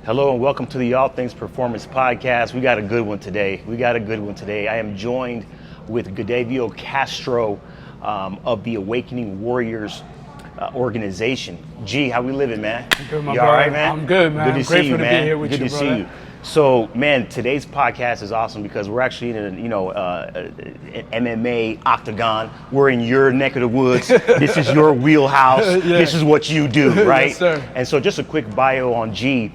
Hello and welcome to the All Things Performance Podcast. We got a good one today. I am joined with Godeyvio Castro of the Awakening Warriors organization. G, how we living, man? I'm good, my you brother. all right, man? I'm good, man. Good to I'm see you, grateful to man. be here with good you, to brother. see you. So, man, today's podcast is awesome because we're actually in an MMA octagon. We're in your neck of the woods. This is your wheelhouse. Yeah. This is what you do, right? Yes, sir. And so just a quick bio on G.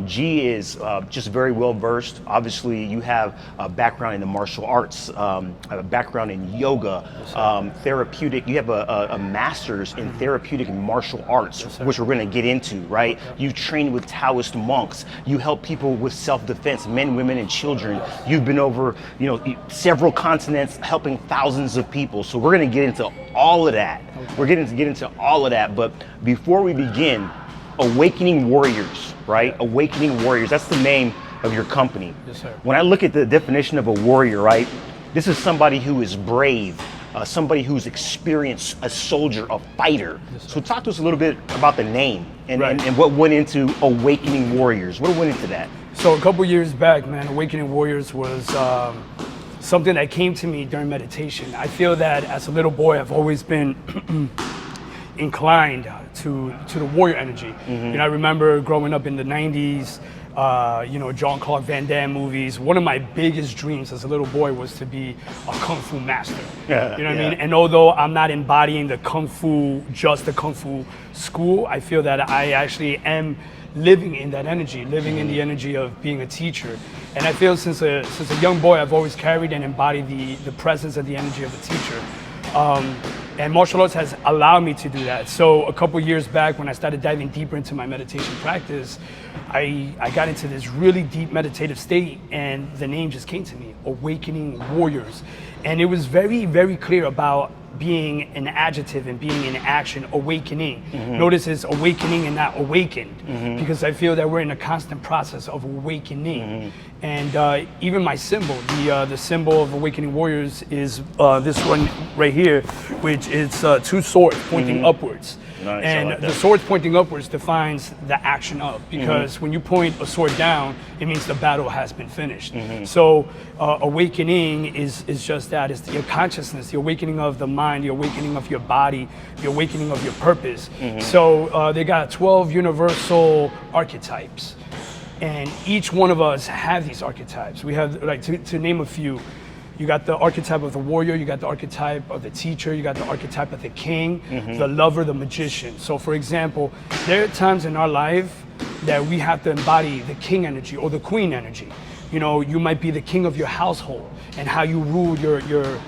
G is just very well versed. Obviously, you have a background in the martial arts, a background in yoga, therapeutic. You have a master's in therapeutic and martial arts, which we're going to get into, right? You've trained with Taoist monks. You help people with self-defense, men, women, and children. You've been over, several continents, helping thousands of people. So we're going to get into all of that. We're getting to get into all of that. But before we begin, Awakening Warriors, right? Awakening Warriors, that's the name of your company. Yes, sir. When I look at the definition of a warrior, right? This is somebody who is brave, somebody who's experienced, a soldier, a fighter. Yes, so talk to us a little bit about the name and, Right. and what went into Awakening Warriors. What went into that? So a couple years back, man, Awakening Warriors was something that came to me during meditation. I feel that as a little boy, I've always been inclined to the warrior energy. Mm-hmm. I remember growing up in the 90s, Jean-Claude Van Damme movies. One of my biggest dreams as a little boy was to be a Kung Fu master. Yeah, You know what I yeah. mean? And although I'm not embodying the Kung Fu school, I feel that I actually am living in that energy, living in the energy of being a teacher. And I feel since a young boy, I've always carried and embodied the presence and the energy of a teacher. And martial arts has allowed me to do that. So a couple years back, when I started diving deeper into my meditation practice, I got into this really deep meditative state, and the name just came to me, Awakening Warriors. And it was very, very clear about being an adjective and being in action, awakening. Mm-hmm. Notice it's awakening and not awakened, because I feel that we're in a constant process of awakening. Mm-hmm. And even my symbol, the symbol of Awakening Warriors is this one right here, which is two swords pointing upwards. Nice, I And like the that. swords pointing upwards defines the action of, because when you point a sword down, it means the battle has been finished. So awakening is just that. It's your consciousness, the awakening of the mind, the awakening of your body, the awakening of your purpose. So they got 12 universal archetypes. And each one of us have these archetypes. We have, like, to name a few, you got the archetype of the warrior, you got the archetype of the teacher, you got the archetype of the king, the lover, the magician. So for example, there are times in our life that we have to embody the king energy or the queen energy. You might be the king of your household and how you rule your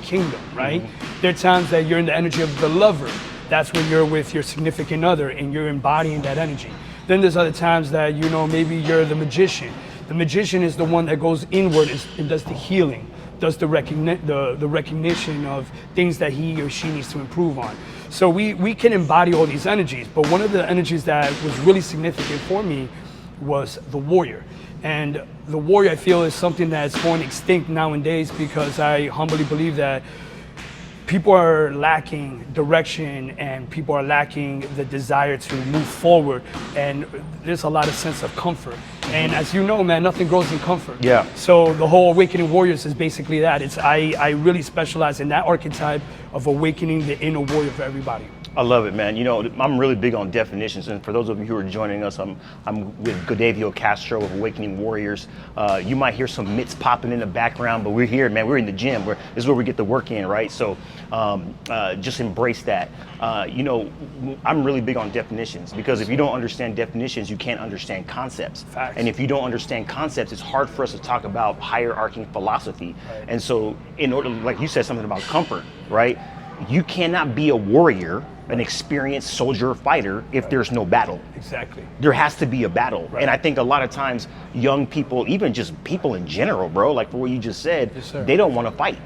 kingdom, right? There are times that you're in the energy of the lover. That's when you're with your significant other and you're embodying that energy. Then there's other times that, maybe you're the magician. The magician is the one that goes inward and does the healing, does the recognition of things that he or she needs to improve on. So we can embody all these energies, but one of the energies that was really significant for me was the warrior. And the warrior, I feel, is something that's going extinct nowadays, because I humbly believe that people are lacking direction and people are lacking the desire to move forward, and there's a lot of sense of comfort. And as you know, man, nothing grows in comfort. Yeah. So the whole Awakening Warriors is basically that. I really specialize in that archetype of awakening the inner warrior for everybody. I love it, man. I'm really big on definitions, and for those of you who are joining us, I'm with Godeyvio Castro of Awakening Warriors. You might hear some mitts popping in the background, but we're here, man. We're in the gym. This is where we get the work in, right? So just embrace that. I'm really big on definitions, because if you don't understand definitions, you can't understand concepts. Facts. And if you don't understand concepts, it's hard for us to talk about hierarchy philosophy. Right. And so in order, like you said something about comfort, right? You cannot be a warrior, an experienced soldier or fighter, if there's no battle. Exactly. There has to be a battle. Right. And I think a lot of times young people, even just people in general, bro, like for what you just said, Yes, sir. they don't want to fight.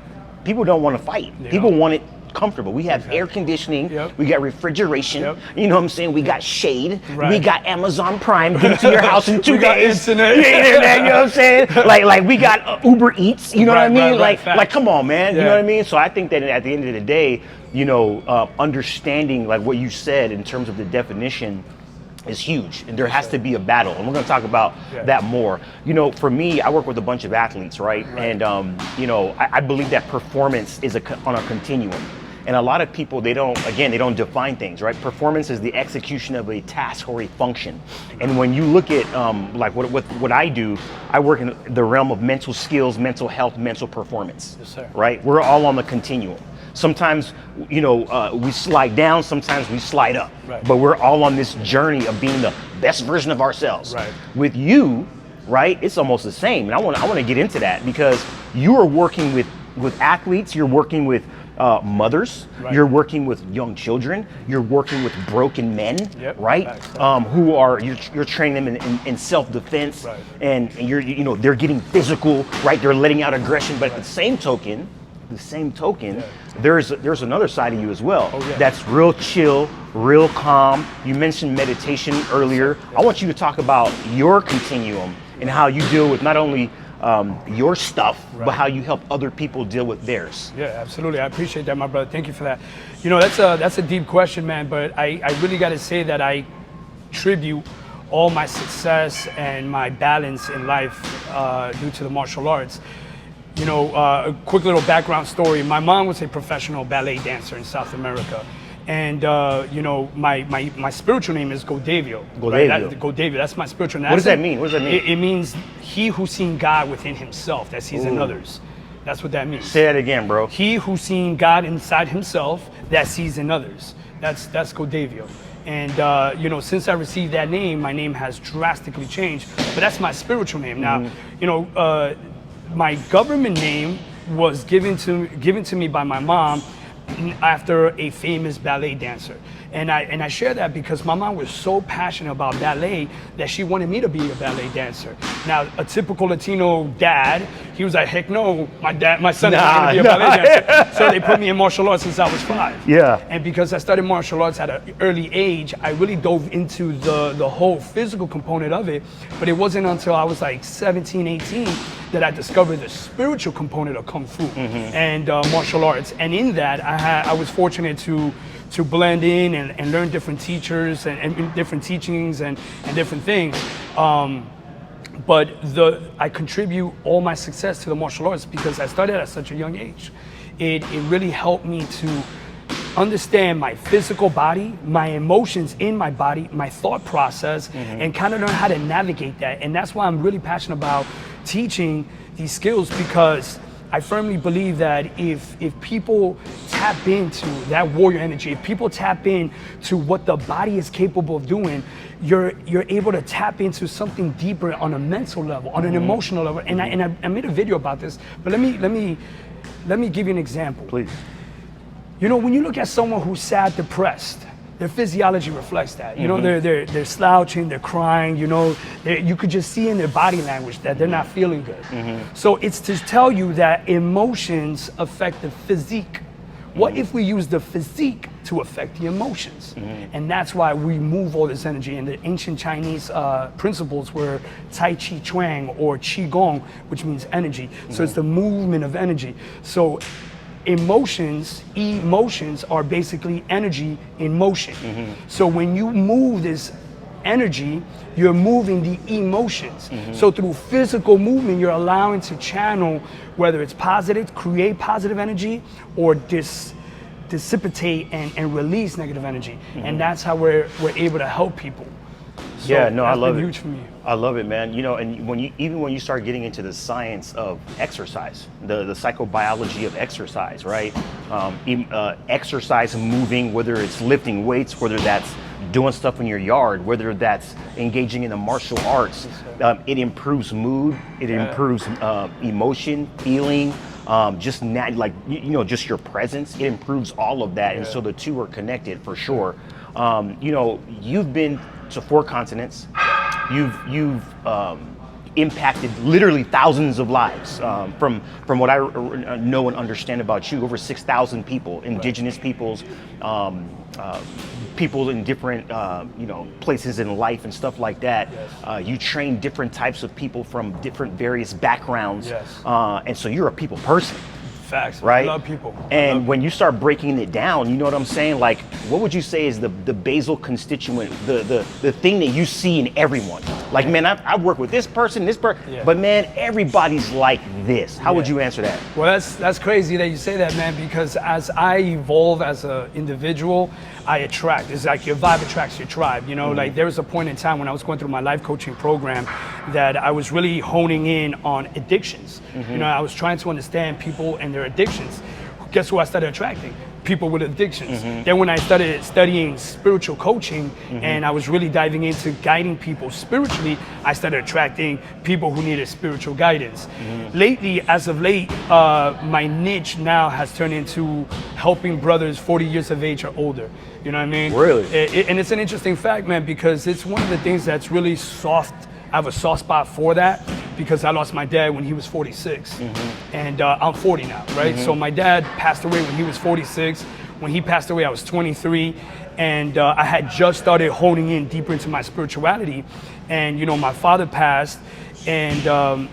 People don't want to fight. They People don't. want it comfortable. We have Exactly. air conditioning, Yep. we got refrigeration, Yep. you know what I'm saying? We got shade, Right. we got Amazon Prime, get it to your house in 2 We got days. internet. Yeah, internet, you know what I'm saying? Like we got Uber Eats, you know what I Right, mean? right, right, like come on, man, you Yeah. know what I mean? So I think that at the end of the day, understanding like what you said in terms of the definition is huge, and there has to be a battle, and we're going to talk about that more. You know, for me, I work with a bunch of athletes, right? And you know, I believe that performance is on a continuum, and a lot of people, they don't define things, right? Performance is the execution of a task or a function, and when you look at like what I do, I work in the realm of mental skills, mental health, mental performance. Yes, sir. Right? We're all on the continuum. Sometimes, you know, we slide down, sometimes we slide up, but we're all on this journey of being the best version of ourselves. Right. With you, right, it's almost the same. And I want to get into that, because you are working with athletes, you're working with mothers, you're working with young children, you're working with broken men, right? Who are, you're training them in self-defense, and you're, you know, they're getting physical, right? They're letting out aggression, but at the same token, there's another side of you as well. That's real chill, real calm. You mentioned meditation earlier. I want you to talk about your continuum and how you deal with not only your stuff, but how you help other people deal with theirs. Yeah, absolutely. I appreciate that, my brother. Thank you for that. You know, that's a deep question, man, but I really got to say that I attribute all my success and my balance in life due to the martial arts. You know, a quick little background story. My mom was a professional ballet dancer in South America. And, you know, my spiritual name is Godeyvio. Godeyvio. Right? Godeyvio, that's my spiritual name. What does that mean? What does that mean? It means he who's seen God within himself, that sees in others. That's what that means. Say that again, bro. He who's seen God inside himself, that sees in others. That's Godeyvio. And, you know, since I received that name, my name has drastically changed. But that's my spiritual name. Now, you know, my government name was given to me by my mom after a famous ballet dancer. And I share that because my mom was so passionate about ballet that she wanted me to be a ballet dancer. Now, a typical Latino dad, he was like, heck no, my son is not gonna be a ballet dancer. So they put me in martial arts since I was 5. Yeah. And because I started martial arts at an early age, I really dove into the whole physical component of it. But it wasn't until I was like 17, 18 that I discovered the spiritual component of Kung Fu and martial arts. And in that, I was fortunate to blend in and learn different teachers and different teachings and different things. But I contribute all my success to the martial arts because I started at such a young age. It really helped me to understand my physical body, my emotions in my body, my thought process, and kind of learn how to navigate that. And that's why I'm really passionate about teaching these skills, because I firmly believe that if people tap into that warrior energy, if people tap into what the body is capable of doing, you're able to tap into something deeper on a mental level, on an emotional level. And I made a video about this, but let me give you an example. Please. You know, when you look at someone who's sad, depressed, their physiology reflects that. You know, they're slouching, they're crying, you know, you could just see in their body language that they're not feeling good. So it's to tell you that emotions affect the physique. What if we use the physique to affect the emotions? And that's why we move all this energy. And the ancient Chinese principles were Tai Chi Chuang or Qi Gong, which means energy. So it's the movement of energy. So emotions are basically energy in motion. So when you move this energy, you're moving the emotions. So through physical movement, you're allowing to channel, whether it's positive, create positive energy, or dissipate and release negative energy. And that's how we're able to help people. So yeah, no, I love it. Huge for me. I love it, man. You know, and even when you start getting into the science of exercise, the psychobiology of exercise, right? Exercise, moving, whether it's lifting weights, whether that's doing stuff in your yard, whether that's engaging in the martial arts, it improves mood, it improves emotion, feeling, just just your presence. It improves all of that, and so the two are connected for sure. You know, you've been to 4 continents. You've impacted literally thousands of lives. From what I know and understand about you, over 6,000 people, indigenous peoples, people in different places in life and stuff like that. You train different types of people from different various backgrounds, and so you're a people person. Facts. Right? I love people. And when you start breaking it down, you know what I'm saying? Like, what would you say is the basal constituent, the thing that you see in everyone? Like, man, I've worked with this person, but man, everybody's like this. How would you answer that? Well, that's crazy that you say that, man, because as I evolve as an individual, I attract. It's like your vibe attracts your tribe, you know? Like, there was a point in time when I was going through my life coaching program that I was really honing in on addictions. You know, I was trying to understand people and their addictions. Guess who I started attracting? People with addictions. Then when I started studying spiritual coaching and I was really diving into guiding people spiritually, I started attracting people who needed spiritual guidance. Lately, as of late, my niche now has turned into helping brothers 40 years of age or older. You know what I mean? Really? And it's an interesting fact, man, because it's one of the things that's really soft. I have a soft spot for that because I lost my dad when he was 46. And I'm 40 now, right? So my dad passed away when he was 46. When he passed away, I was 23. And I had just started honing in deeper into my spirituality. And, you know, my father passed. And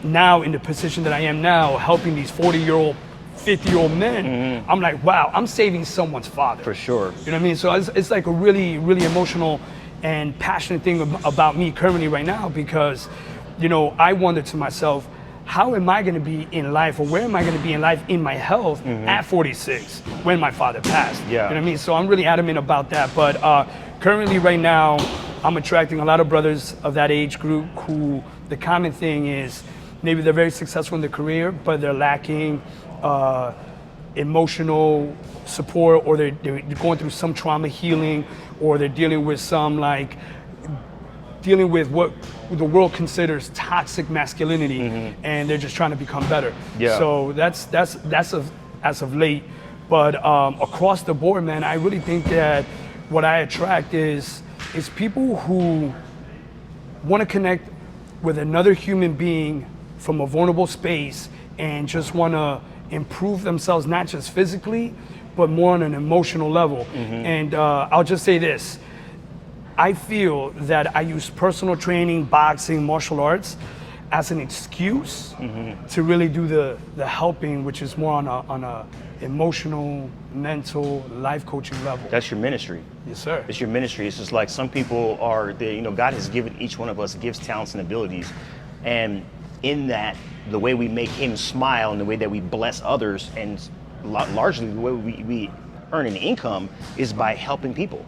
now in the position that I am now, helping these 40-year-old, 50-year-old men, I'm like, wow, I'm saving someone's father. For sure. You know what I mean? So it's like a really, really emotional and passionate thing about me currently right now because, you know, I wonder to myself, how am I going to be in life, or where am I going to be in life in my health at 46 when my father passed? Yeah. You know what I mean? So I'm really adamant about that. But currently right now, I'm attracting a lot of brothers of that age group who the common thing is maybe they're very successful in their career, but they're lacking emotional support, or they're going through some trauma healing, or they're dealing with what the world considers toxic masculinity, and they're just trying to become better. Yeah. So that's as of late. But across the board, man, I really think that what I attract is people who want to connect with another human being from a vulnerable space and just want to improve themselves, not just physically, but more on an emotional level. And I'll just say this. I feel that I use personal training, boxing, martial arts as an excuse to really do the helping, which is more on a emotional, mental, life coaching level. That's your ministry. Yes, sir. It's your ministry. It's just like some people are, you know, God has given each one of us gifts, talents, and abilities. And in that, the way we make him smile and the way that we bless others, and largely the way we earn an income is by helping people.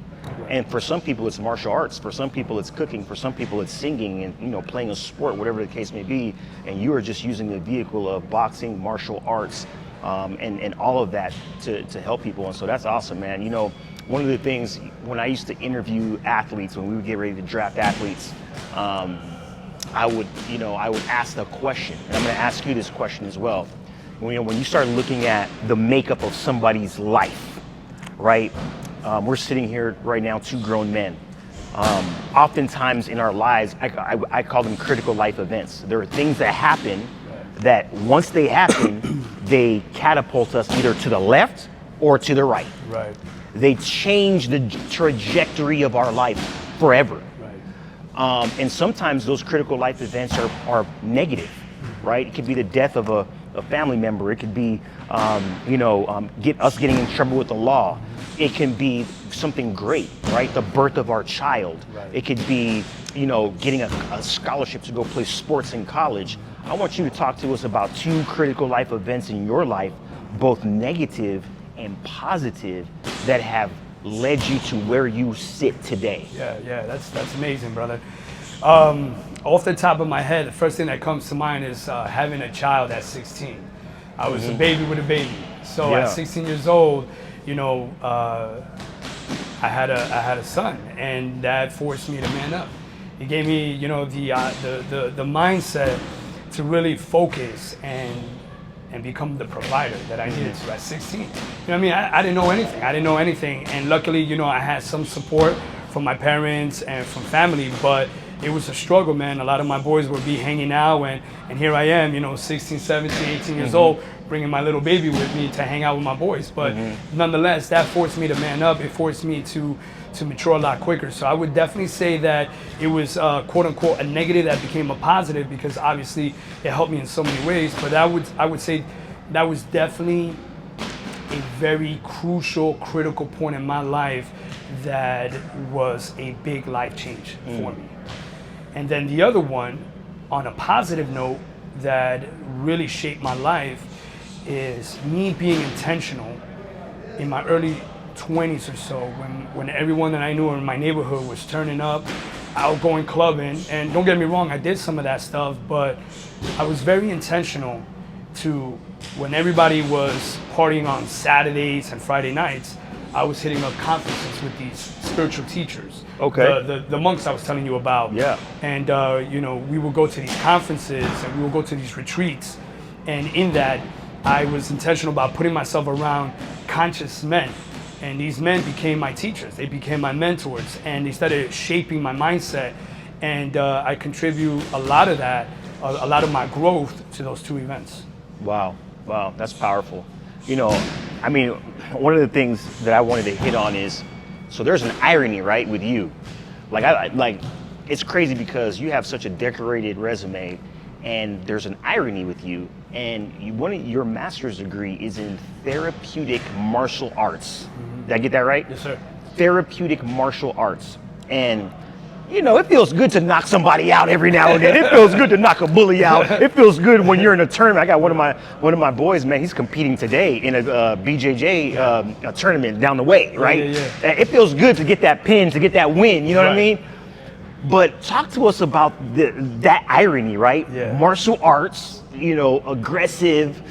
And for some people it's martial arts, for some people it's cooking, for some people it's singing and, you know, playing a sport, whatever the case may be. And you are just using the vehicle of boxing, martial arts, and all of that to help people. And so that's awesome, man. You know, one of the things when I used to interview athletes, when we would get ready to draft athletes, I would ask the question, and I'm going to ask you this question as well. When you start looking at the makeup of somebody's life, right? We're sitting here right now, two grown men. Oftentimes in our lives, I call them critical life events. There are things that happen that once they happen, they catapult us either to the left or to the right. Right. They change the trajectory of our life forever. And sometimes those critical life events are negative, right? It could be the death of a family member. It could be, us getting in trouble with the law. It can be something great, right? The birth of our child. Right. It could be, getting a scholarship to go play sports in college. I want you to talk to us about two critical life events in your life, both negative and positive, that have led you to where you sit today. Yeah, that's amazing, brother. Off the top of my head, the first thing that comes to mind is having a child at 16. I was a baby with a baby. So at 16 years old, I had a son, and that forced me to man up. It gave me, the mindset to really focus and become the provider that I needed to at 16. You know what I mean? I didn't know anything. And luckily, I had some support from my parents and from family, but it was a struggle, man. A lot of my boys would be hanging out, and here I am, 16, 17, 18 years old, bringing my little baby with me to hang out with my boys. But nonetheless, that forced me to man up. It forced me to mature a lot quicker. So I would definitely say that it was quote unquote a negative that became a positive, because obviously it helped me in so many ways. But I would say that was definitely a very crucial, critical point in my life that was a big life change for me. And then the other one, on a positive note, that really shaped my life is me being intentional in my early 20s or so, when everyone that I knew in my neighborhood was turning up, out going clubbing. And don't get me wrong, I did some of that stuff, but I was very intentional to, when everybody was partying on Saturdays and Friday nights, I was hitting up conferences with these spiritual teachers. Okay. The monks I was telling you about. Yeah. And we would go to these conferences and we would go to these retreats. And in that, I was intentional about putting myself around conscious men. And these men became my teachers. They became my mentors. And they started shaping my mindset. And I contribute a lot of that, a lot of my growth to those two events. Wow, that's powerful. I mean, one of the things that I wanted to hit on is, so there's an irony, right, with you. Like it's crazy because you have such a decorated resume, and there's an irony with you. And your master's degree is in therapeutic martial arts. Mm-hmm. Did I get that right? Yes, sir. Therapeutic martial arts. And it feels good to knock somebody out every now and then. It feels good to knock a bully out. It feels good when you're in a tournament. I got one of my boys, man. He's competing today in a BJJ a tournament down the way, right? Yeah. It feels good to get that pin, to get that win. You know what I mean? But talk to us about that irony, right? Yeah. Martial arts, aggressive,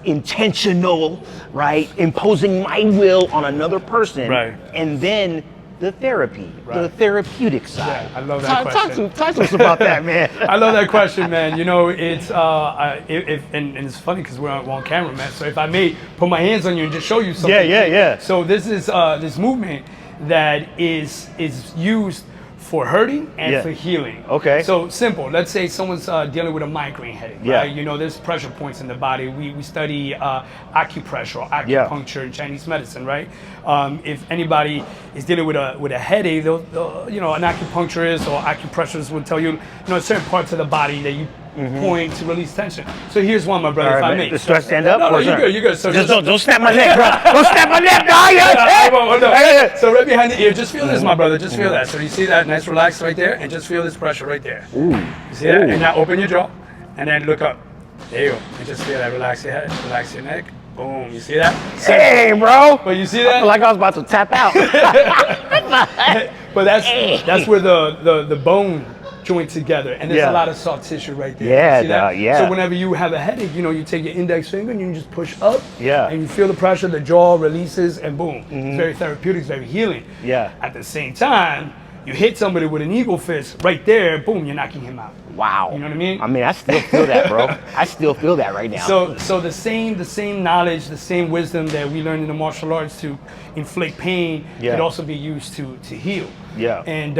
intentional, right? Imposing my will on another person, right? And then the therapy, the therapeutic side. Yeah, I love that question. Talk to us about that, man. I love that question, man. It's and it's funny because we're on camera, man. So if I may put my hands on you and just show you something. Yeah. So this is this movement that is used for hurting and for healing. Okay. So simple. Let's say someone's dealing with a migraine headache. Yeah. Right? There's pressure points in the body. We study acupressure or acupuncture in Chinese medicine, right? If anybody is dealing with a headache, they'll an acupuncturist or acupressurist will tell you, certain parts of the body that you point to release tension. So here's one, my brother, if I may. Do I stand up? No, you're good. You're good. So just don't snap my neck, bro. Don't snap my neck, dog. So right behind the ear, just feel this, my brother. Just feel that. So you see that nice relax right there, and just feel this pressure right there. Ooh. You see that? And now open your jaw, and then look up. There you go. And just feel that. Relax your head. Relax your neck. Boom. You see that? Hey, bro. But you see that? I feel like I was about to tap out. But that's where the bone joint together, and there's a lot of soft tissue right there. Yeah. So whenever you have a headache, you take your index finger and you just push up. Yeah. And you feel the pressure, the jaw releases, and boom. It's very therapeutic, it's very healing. Yeah. At the same time, you hit somebody with an eagle fist right there, boom, you're knocking him out. Wow. You know what I mean? I mean, I still feel that, bro. I still feel that right now. So the same knowledge, the same wisdom that we learned in the martial arts to inflict pain could also be used to heal. Yeah. And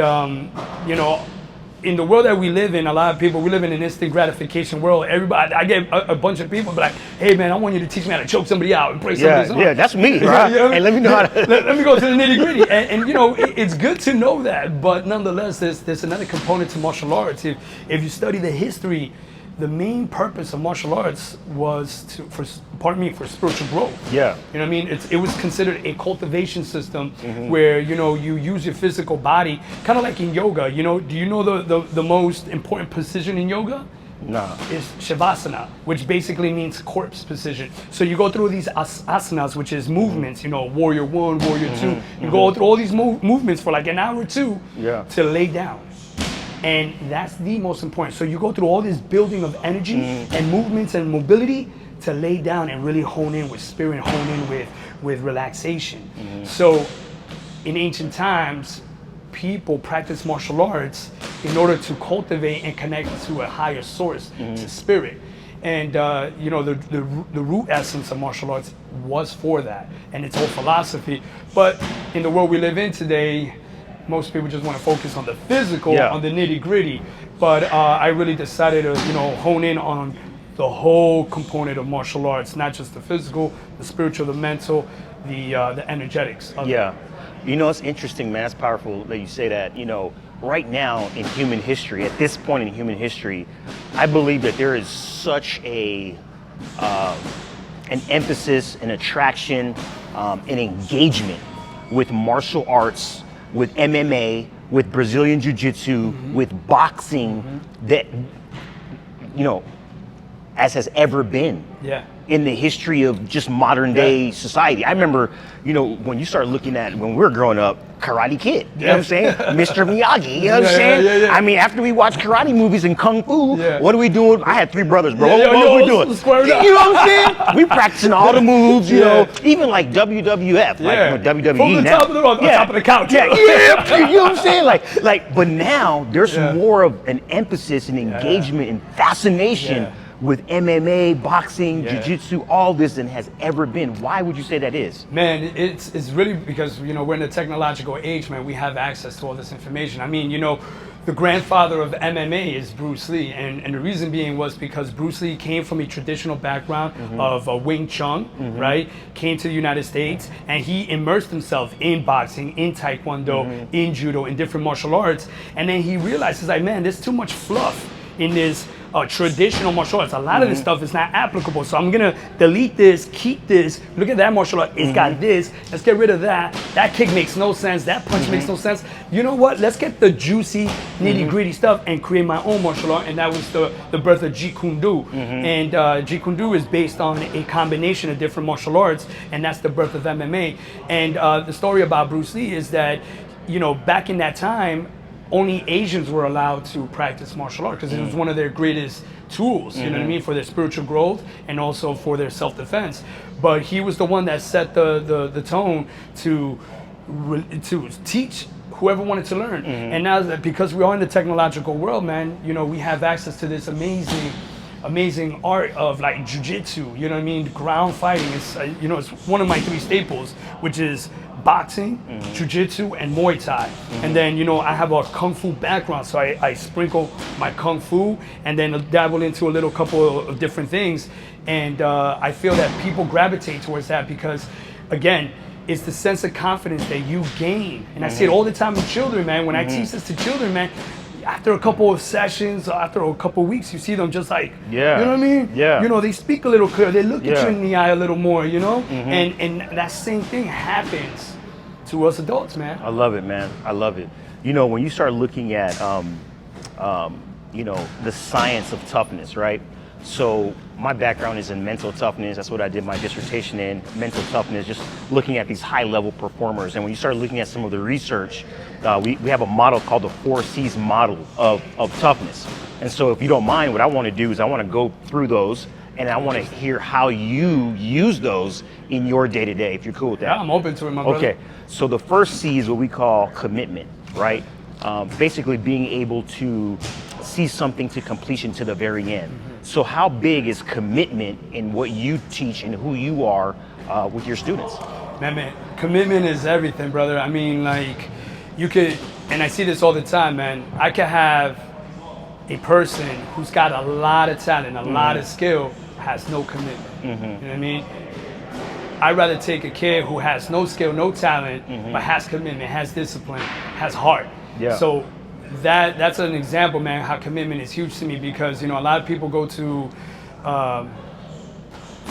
in the world that we live in, a lot of people, we live in an instant gratification world. Everybody, I get a bunch of people be like, hey man, I want you to teach me how to choke somebody out and break somebody's arm. Yeah, that's me, right? Hey, let me know how to. let me go to the nitty gritty. And it's good to know that, but nonetheless, there's another component to martial arts. If you study the history, the main purpose of martial arts was for spiritual growth. Yeah. You know what I mean? It was considered a cultivation system where, you use your physical body, kind of like in yoga. Do you know the most important position in yoga? No. Is Shavasana, which basically means corpse position. So you go through these asanas, which is movements, warrior one, warrior two. You go through all these movements for like an hour or two to lay down. And that's the most important. So you go through all this building of energy and movements and mobility to lay down and really hone in with spirit, hone in with relaxation. So in ancient times, people practice martial arts in order to cultivate and connect to a higher source, to spirit. And the root essence of martial arts was for that, and its whole philosophy. But in the world we live in today, most people just want to focus on the physical, on the nitty gritty. But I really decided to, hone in on the whole component of martial arts, not just the physical, the spiritual, the mental, the energetics. It's interesting, man. It's powerful that you say that. Right now in human history, at this point in human history, I believe that there is such a an emphasis, an attraction, an engagement with martial arts, with MMA, with Brazilian Jiu-Jitsu, with boxing that, you know, as has ever been in the history of just modern day society. I remember, you know, when you start looking at, when we were growing up, Karate Kid, you know what I'm saying? Mr. Miyagi, you know what I'm saying? I mean, after we watched karate movies and Kung Fu, what are we doing? I had 3 brothers, bro. What are we doing? You know what I'm saying? We practicing all the moves, you know, even like WWF, like WWE from the now. top of the, on top of the couch. You know what I'm saying? Like, but now there's more of an emphasis and engagement and fascination with MMA, boxing, jiu-jitsu, all this than has ever been. Why would you say that is? Man, it's really because, you know, we're in a technological age, man. We have access to all this information. I mean, you know, the grandfather of MMA is Bruce Lee, and the reason being was because Bruce Lee came from a traditional background of Wing Chun, right? Came to the United States, and he immersed himself in boxing, in Taekwondo, in Judo, in different martial arts, and then he realized, he's like, man, there's too much fluff in this traditional martial arts. A lot of this stuff is not applicable, so I'm gonna delete this, keep this. Look at that martial art, it's got this. Let's get rid of that. That kick makes no sense. That punch makes no sense. You know what? Let's get the juicy, nitty-gritty stuff and create my own martial art. And that was the birth of Jeet Kune Do. And Jeet Kune Do is based on a combination of different martial arts, and that's the birth of MMA. And the story about Bruce Lee is that, you know, back in that time, only Asians were allowed to practice martial art because it was one of their greatest tools, you know what I mean, for their spiritual growth and also for their self-defense. But he was the one that set the tone to teach whoever wanted to learn. And now that, because we are in the technological world, man, you know, we have access to this amazing art of like jiu-jitsu, you know what I mean, ground fighting. It's you know, it's one of my 3 staples, which is boxing, jiu-jitsu, and Muay Thai. And then, you know, I have a Kung Fu background, so I sprinkle my Kung Fu and then dabble into a little couple of different things. And I feel that people gravitate towards that because, again, it's the sense of confidence that you gain. And I see it all the time with children, man. When I teach this to children, man, after a couple of sessions, after a couple of weeks, you see them just like, you know what I mean? You know, they speak a little clearer, they look at you in the eye a little more, you know? And that same thing happens to us adults, man. I love it, man. I love it. You know, when you start looking at, you know, the science of toughness, right? So my background is in mental toughness. That's what I did my dissertation in, mental toughness, just looking at these high level performers. And when you start looking at some of the research, we have a model called the 4 C's model of toughness. And so if you don't mind, what I want to do is I want to go through those and I want to hear how you use those in your day-to-day, if you're cool with that. Yeah, I'm open to it, my brother. Okay, so the first C is what we call commitment, right? Basically being able to see something to completion to the very end. So how big is commitment in what you teach and who you are with your students? Man, commitment is everything, brother. I mean, like, you could, and I see this all the time, man. I could have a person who's got a lot of talent, a lot of skill, has no commitment. You know what I mean? I'd rather take a kid who has no skill, no talent, but has commitment, has discipline, has heart. So that's an example, man, how commitment is huge to me because, you know, a lot of people go to,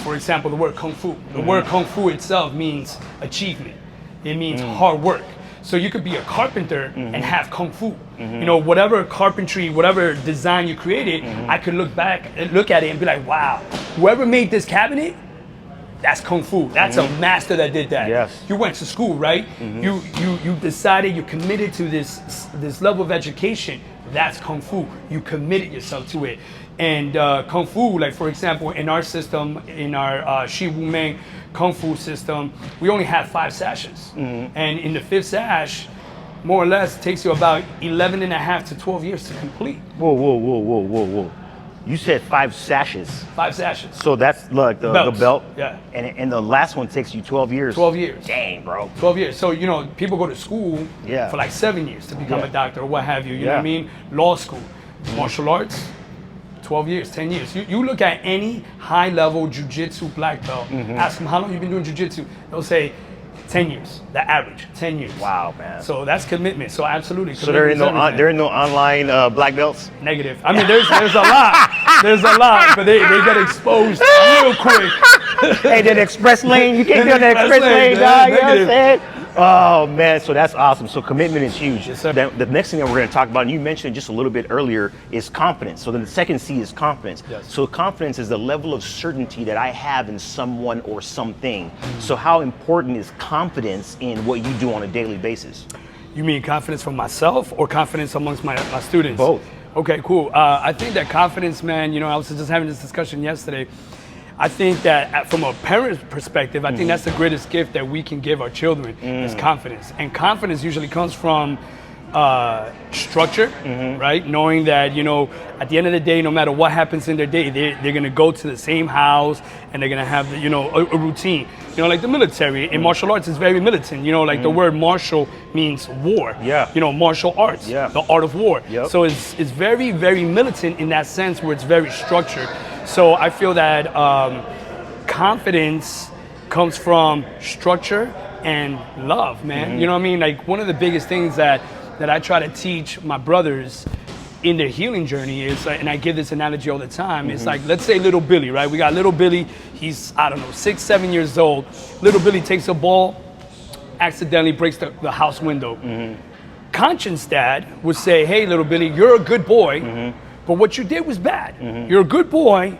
for example, the word Kung Fu. The word Kung Fu itself means achievement. It means hard work. So you could be a carpenter and have Kung Fu. You know, whatever carpentry, whatever design you created, I could look back and look at it and be like, wow, whoever made this cabinet, that's Kung Fu. That's a master that did that. You went to school, right? You decided, you committed to this level of education. That's Kung Fu. You committed yourself to it. And Kung Fu, like for example, in our system, in our Shi Wu Meng Kung Fu system, we only have 5 sashes. And in the 5th sash, more or less, takes you about 11 and a half to 12 years to complete. Whoa. You said 5 sashes. 5 sashes. So that's like the belt? Yeah. And the last one takes you 12 years? 12 years. Dang, bro. 12 years. So, you know, people go to school for like 7 years to become a doctor or what have you. You know what I mean? Law school, martial arts, 12 years, 10 years. You look at any high-level jiu-jitsu black belt, ask them how long you've been doing jiu-jitsu. They'll say 10 years. The average, 10 years. Wow, man. So that's commitment. So absolutely. So there are no online black belts? Negative. I mean, there's a lot. There's a lot, but they get exposed real quick. Hey, that express lane, you can't be on the express lane, dog. You know what I'm saying? Oh man, so that's awesome. So commitment is huge. Yes, sir. The next thing that we're going to talk about, and you mentioned just a little bit earlier, is confidence. So then the second C is confidence. Yes. So confidence is the level of certainty that I have in someone or something. So how important is confidence in what you do on a daily basis? You mean confidence from myself or confidence amongst my students? Both. Okay, cool. I think that confidence, man, I was just having this discussion yesterday. I think that from a parent's perspective, I think that's the greatest gift that we can give our children is confidence. And confidence usually comes from structure, right? Knowing that, at the end of the day, no matter what happens in their day, they're going to go to the same house and they're going to have, a routine. Like the military, in martial arts, it's very militant. Like the word martial means war. Yeah. Martial arts, the art of war. Yep. So it's very, very militant in that sense where it's very structured. So I feel that confidence comes from structure and love, man. You know what I mean? Like one of the biggest things that I try to teach my brothers in their healing journey is, and I give this analogy all the time, it's like, let's say little Billy, right? We got little Billy, he's, 6, 7 years old. Little Billy takes a ball, accidentally breaks the house window. Conscious dad would say, hey, little Billy, you're a good boy, but what you did was bad. You're a good boy,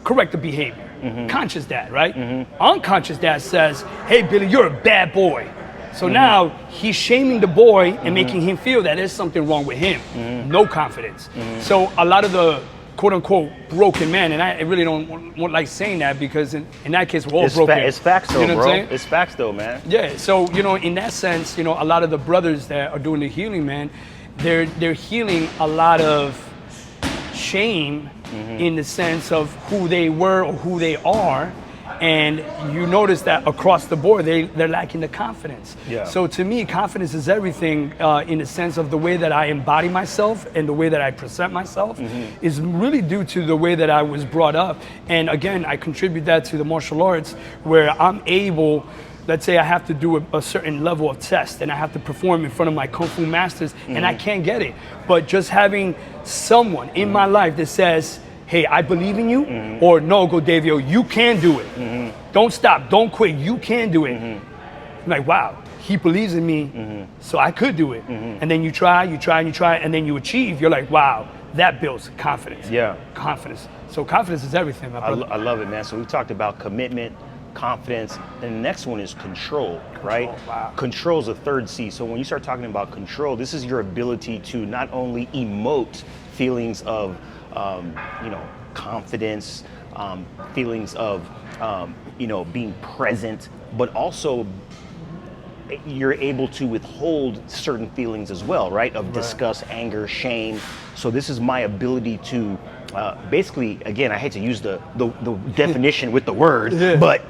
correct the behavior. Conscious dad, right? Unconscious dad says, hey, Billy, you're a bad boy. So now he's shaming the boy and making him feel that there's something wrong with him. No confidence. So a lot of the quote unquote broken men, and I really don't want like saying that because in that case we're all broken. It's facts though, bro. It's facts though, man. Yeah, so in that sense, a lot of the brothers that are doing the healing, man, they're healing a lot of shame in the sense of who they were or who they are. And you notice that across the board, they're lacking the confidence. Yeah. So to me, confidence is everything in the sense of the way that I embody myself and the way that I present myself is really due to the way that I was brought up. And again, I contribute that to the martial arts where I'm able, let's say I have to do a certain level of test and I have to perform in front of my Kung Fu masters and I can't get it. But just having someone in my life that says, hey, I believe in you, or no, Godeyvio, you can do it. Don't stop, don't quit, you can do it. I'm like, wow, he believes in me, so I could do it. And then you try, and then you achieve. You're like, wow, that builds confidence. Yeah. Confidence. So confidence is everything, my brother. I love it, man. So we talked about commitment, confidence, and the next one is control, right? Wow. Control is the third C. So when you start talking about control, this is your ability to not only emote feelings of confidence, feelings of, being present, but also you're able to withhold certain feelings as well, right? Of disgust, anger, shame. So this is my ability to basically, again, I hate to use the definition with the word, but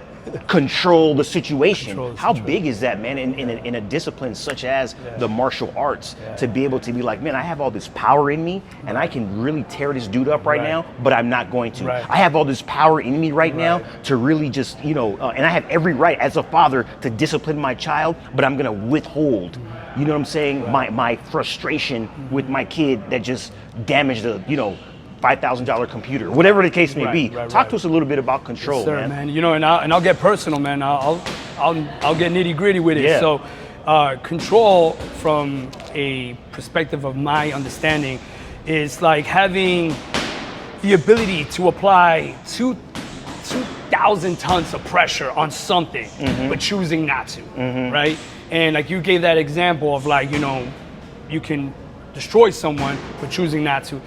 control the situation. How big is that, man, in a discipline such as the martial arts, to be able to be like, man, I have all this power in me and I can really tear this dude up right now, but I'm not going to. I have all this power in me right now to really just, and I have every right as a father to discipline my child, but I'm going to withhold, you know what I'm saying, my frustration with my kid that just damaged the, $5,000 computer, whatever the case may be. Talk to us a little bit about control, yes, sir, man. And I'll get personal, man. I'll get nitty gritty with it. Yeah. So, control from a perspective of my understanding is like having the ability to apply 2,000 tons of pressure on something, but choosing not to, right? And like you gave that example of like, you can destroy someone, but choosing not to.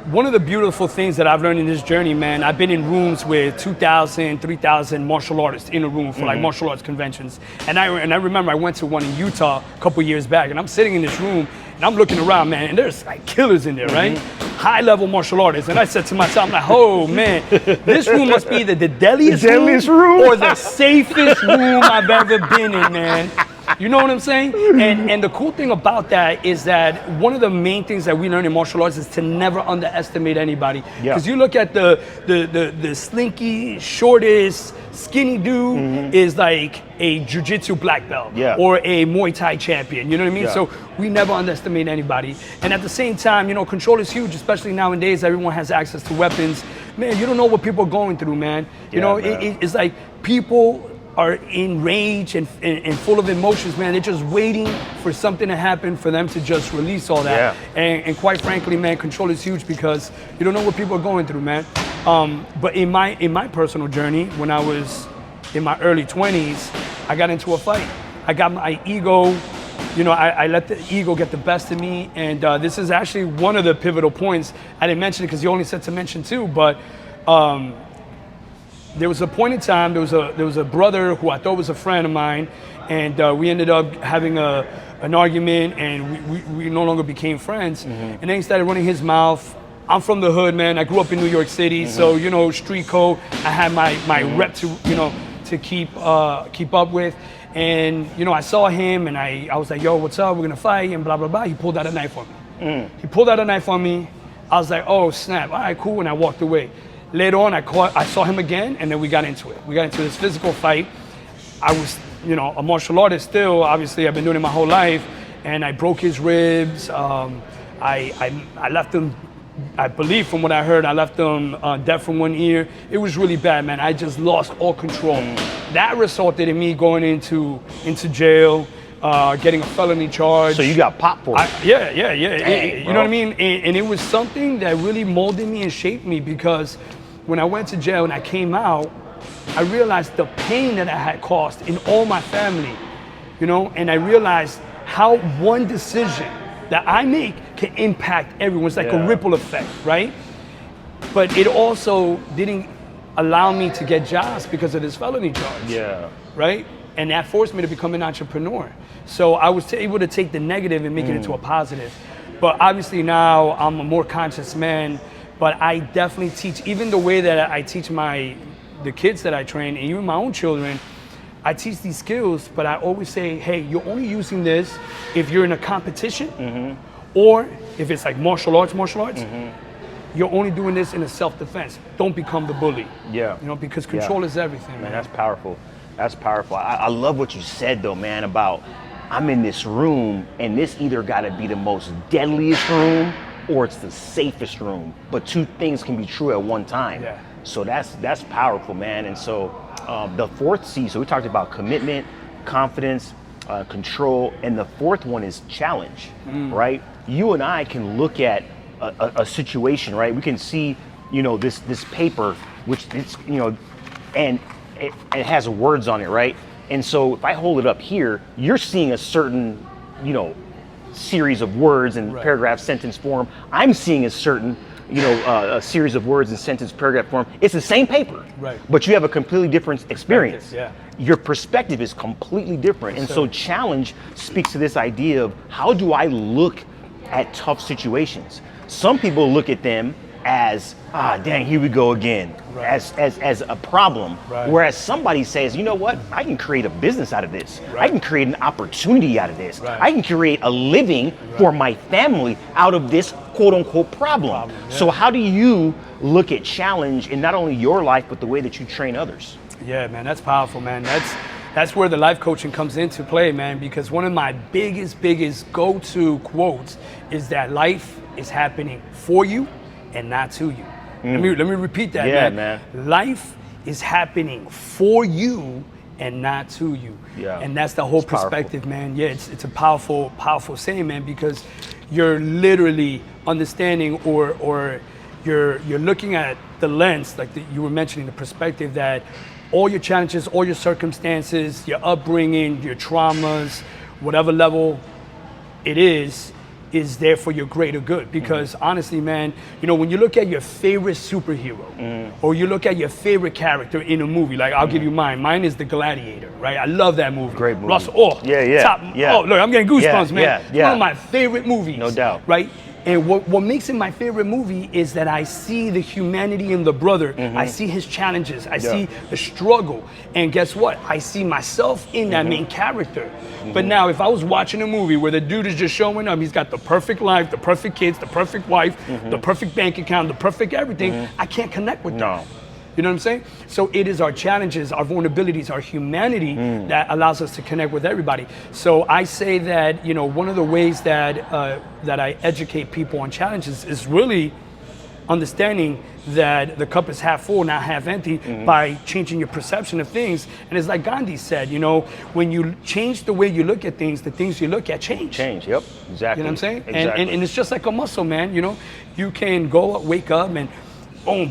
One of the beautiful things that I've learned in this journey, man, I've been in rooms with 2,000, 3,000 martial artists in a room for like martial arts conventions. And I remember I went to one in Utah a couple years back, and I'm sitting in this room and I'm looking around, man, and there's like killers in there, right? High level martial artists. And I said to myself, I'm like, oh man, this room must be either the deadliest room or the safest room I've ever been in, man. You know what I'm saying? And the cool thing about that is that one of the main things that we learn in martial arts is to never underestimate anybody. Because you look at the slinky, shortest, skinny dude is like a jiu-jitsu black belt or a Muay Thai champion. You know what I mean? So we never underestimate anybody. And at the same time, you know, control is huge, especially nowadays. Everyone has access to weapons. Man, you don't know what people are going through, man. You know, it's like people are enraged and full of emotions, man. They're just waiting for something to happen for them to just release all that. And quite frankly, man, control is huge because you don't know what people are going through, man. But in my personal journey, when I was in my early 20s, I got into a fight. I got my ego, you know, I let the ego get the best of me. And this is actually one of the pivotal points. I didn't mention it because you only said to mention two, but there was a point in time, there was a brother who I thought was a friend of mine, and we ended up having an argument, and we no longer became friends. And then he started running his mouth. I'm from the hood, man. I grew up in New York City, so you know, street code. I had my rep to to keep up with. And you know, I saw him, and I was like, "Yo, what's up? We're gonna fight," and blah blah blah. He pulled out a knife on me. He pulled out a knife on me. I was like, "Oh snap! All right, cool." And I walked away. Later on, I saw him again, and then we got into it. We got into this physical fight. I was, you know, a martial artist still. Obviously, I've been doing it my whole life, and I broke his ribs. I left him. I believe, from what I heard, I left him deaf from one ear. It was really bad, man. I just lost all control. That resulted in me going into jail, getting a felony charge. So you got popped for it? Yeah. Dang, you know what I mean? And it was something that really molded me and shaped me, because when I went to jail and I came out, I realized the pain that I had caused in all my family, you know, and I realized how one decision that I make can impact everyone. It's like a ripple effect, right? But it also didn't allow me to get jobs because of this felony charge. Right? And that forced me to become an entrepreneur. So I was able to take the negative and make it into a positive. But obviously now I'm a more conscious man, but I definitely teach, even the way that I teach the kids that I train, and even my own children, I teach these skills, but I always say, hey, you're only using this if you're in a competition, or if it's like martial arts, you're only doing this in a self-defense. Don't become the bully. You know, because control is everything, man. That's powerful. That's powerful. I love what you said, though, man, about I'm in this room, and this either got to be the most deadliest room or it's the safest room. But two things can be true at one time. So that's powerful, man. And so the fourth C, so we talked about commitment, confidence, control, and the fourth one is challenge, right? You and I can look at a situation, right? We can see, you know, this paper, which it's, you know, and it has words on it, right? And so if I hold it up here, you're seeing a certain, you know, series of words in paragraph, sentence form. I'm seeing a certain, you know, a series of words in sentence, paragraph form. It's the same paper, but you have a completely different experience. Your perspective is completely different. And so challenge speaks to this idea of how do I look at tough situations? Some people look at them as, dang, here we go again, as a problem. Whereas somebody says, you know what, I can create a business out of this. I can create an opportunity out of this. I can create a living for my family out of this quote unquote problem. So how do you look at challenge in not only your life, but the way that you train others? Yeah, man, that's powerful, man. That's where the life coaching comes into play, man, because one of my biggest go-to quotes is that life is happening for you and not to you. Let me repeat that, man. Life is happening for you and not to you. And that's the whole perspective, man. It's a powerful saying, man, because you're literally understanding or you're looking at the lens, like you were mentioning, the perspective that all your challenges, all your circumstances, your upbringing, your traumas, whatever level it is there for your greater good. Because honestly, man, you know, when you look at your favorite superhero or you look at your favorite character in a movie, like I'll give you mine. Mine is The Gladiator, right? I love that movie. Great movie. Russell, top. Oh, look, I'm getting goosebumps, man. It's one of my favorite movies. No doubt. Right? And what makes it my favorite movie is that I see the humanity in the brother. I see his challenges. I see the struggle. And guess what? I see myself in that main character. But now, if I was watching a movie where the dude is just showing up, he's got the perfect life, the perfect kids, the perfect wife, the perfect bank account, the perfect everything, I can't connect with that. You know what I'm saying? So it is our challenges, our vulnerabilities, our humanity that allows us to connect with everybody. So I say that, you know, one of the ways that that I educate people on challenges is really understanding that the cup is half full, not half empty, by changing your perception of things. And it's like Gandhi said, you know, when you change the way you look at things, the things you look at change. Change, yep, exactly. You know what I'm saying? Exactly. And it's just like a muscle, man. You know, you can go up, wake up, and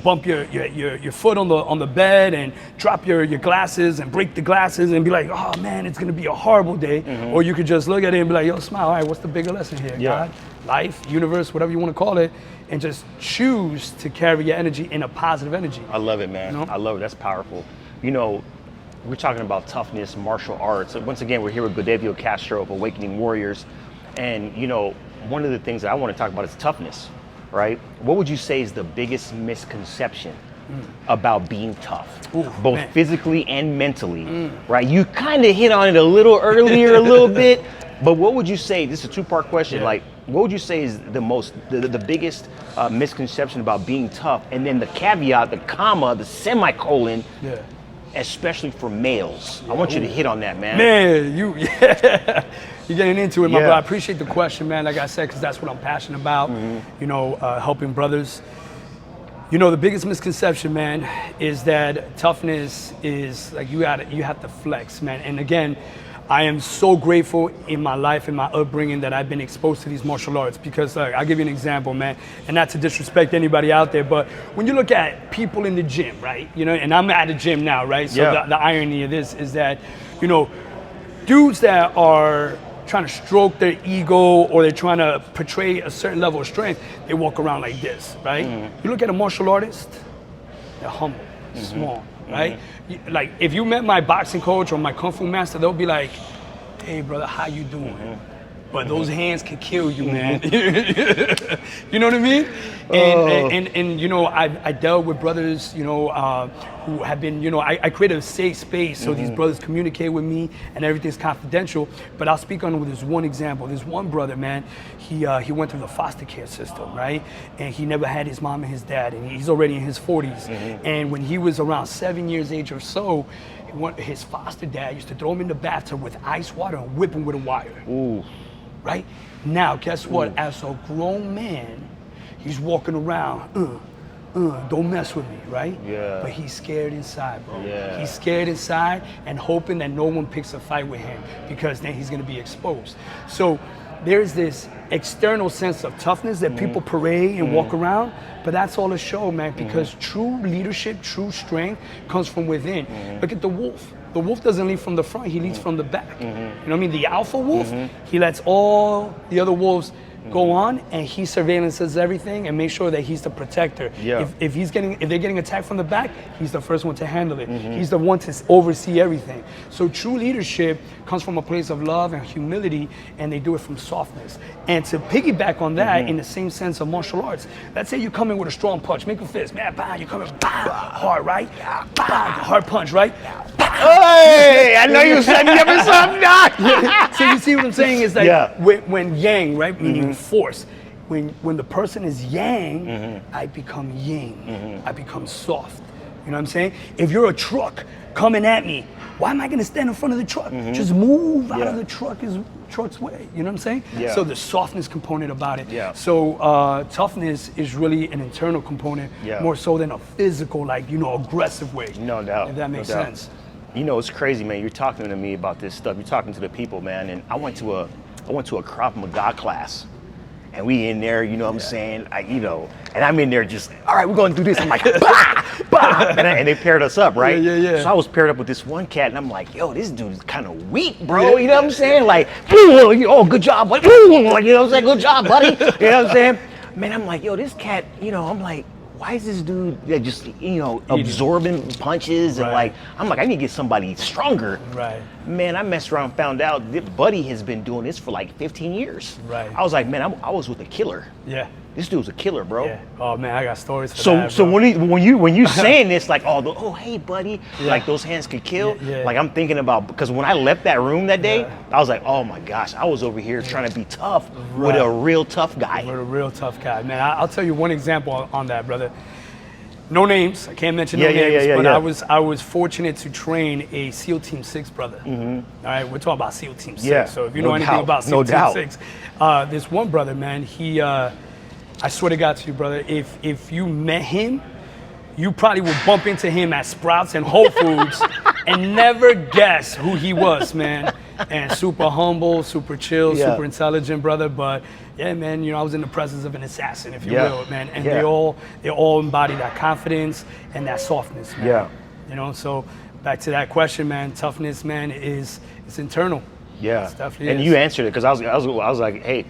bump your foot on the bed and drop your glasses and break the glasses and be like, oh man, it's gonna be a horrible day. Or you could just look at it and be like, yo, smile. All right, what's the bigger lesson here? God, life, universe, whatever you want to call it, and just choose to carry your energy in a positive energy. I love it, man. You know? I love it. That's powerful. You know, we're talking about toughness, martial arts. Once again, we're here with Godeyvio Castro of Awakening Warriors. And, you know, one of the things that I want to talk about is toughness, right? What would you say is the biggest misconception about being tough, both physically and mentally, right? You kind of hit on it a little earlier, a little bit, but what would you say, this is a two-part question, like, what would you say is the biggest misconception about being tough? And then the caveat, the comma, the semicolon, especially for males. I want you to hit on that, man. Man, you're getting into it, my brother. I appreciate the question, man. Like I said, because that's what I'm passionate about. You know, helping brothers. You know, the biggest misconception, man, is that toughness is like you have to flex, man. And again, I am so grateful in my life, in my upbringing, that I've been exposed to these martial arts. Because I'll give you an example, man, and not to disrespect anybody out there, but when you look at people in the gym, right? You know, and I'm at a gym now, right? So the irony of this is that, you know, dudes that are trying to stroke their ego or they're trying to portray a certain level of strength, they walk around like this, right? You look at a martial artist, they're humble, small, right? Like if you met my boxing coach or my kung fu master, they'll be like, hey brother, how you doing? But those hands can kill you, man. You know what I mean? And you know, I dealt with brothers, you know, who have been, you know, I created a safe space so these brothers communicate with me and everything's confidential. But I'll speak on with this one example. This one brother, man, he went through the foster care system, right? And he never had his mom and his dad, and he's already in his 40s. And when he was around 7 years age or so, his foster dad used to throw him in the bathtub with ice water and whip him with a wire. Right? Now, guess what? As a grown man, he's walking around, don't mess with me, right? But he's scared inside, bro. He's scared inside and hoping that no one picks a fight with him because then he's gonna be exposed. So there's this external sense of toughness that people parade and walk around, but that's all a show, man, because true leadership, true strength comes from within. Look at the wolf. The wolf doesn't lead from the front, he leads from the back. You know what I mean? The alpha wolf, he lets all the other wolves go on and he surveillances everything and makes sure that he's the protector. If they're getting attacked from the back, he's the first one to handle it. He's the one to oversee everything. So true leadership comes from a place of love and humility, and they do it from softness. And to piggyback on that, in the same sense of martial arts, let's say you come in with a strong punch, make a fist, man, bang, you come in, bang, hard, right? Bang, hard punch, right? Hey, I know you said you ever something. So you see what I'm saying is like when yang, right, meaning force. When the person is yang, I become yin. I become soft. You know what I'm saying? If you're a truck coming at me, why am I gonna stand in front of the truck? Just move out of the truck's way. You know what I'm saying? So the softness component about it. So toughness is really an internal component, more so than a physical, like, you know, aggressive way. No doubt. If that makes sense. You know, it's crazy, man. You're talking to me about this stuff. You're talking to the people, man. And I went to a Krav Maga class, and we in there. You know what I'm saying? And I'm in there just, all right, we're going to do this. I'm like, bah, bah, and they paired us up, right? So I was paired up with this one cat, and I'm like, yo, this dude is kind of weak, bro. You know what I'm saying? Like, oh, good job, buddy. You know what I'm saying? Good job, buddy. You know what I'm saying? Man, I'm like, yo, this cat. You know, I'm like, why is this dude just, absorbing punches and Right. I'm like, I need to get somebody stronger. Right. Man, I messed around and found out that Buddy has been doing this for like 15 years. Right. I was like, man, I was with a killer. Yeah. This dude's a killer, bro. Yeah. Oh man, I got stories for So that. so bro. when you saying this, like, oh hey buddy, Yeah. like those hands could kill. Yeah. Like I'm thinking about, because when I left that room that day, Yeah. I was like, oh my gosh, I was over here trying to be tough with Right. a real tough guy. We're a real tough guy, man. I'll tell you one example on that, brother. No names. I can't mention no names, but I was fortunate to train a SEAL Team 6 brother. All right, we're talking about SEAL Team 6. Yeah, So if you no know anything doubt, about no SEAL Team doubt. 6, this one brother, man, he, I swear to God to you, brother, if you met him, you probably would bump into him at Sprouts and Whole Foods and never guess who he was, man. And super humble, super chill, Yeah. super intelligent brother. But yeah, man, I was in the presence of an assassin, if you Yeah. will, man. And Yeah. they all embody that confidence and that softness, man. Yeah. So back to that question, man, toughness, man, it's internal. Yeah, It's definitely and is. you answered it, because I was like, hey,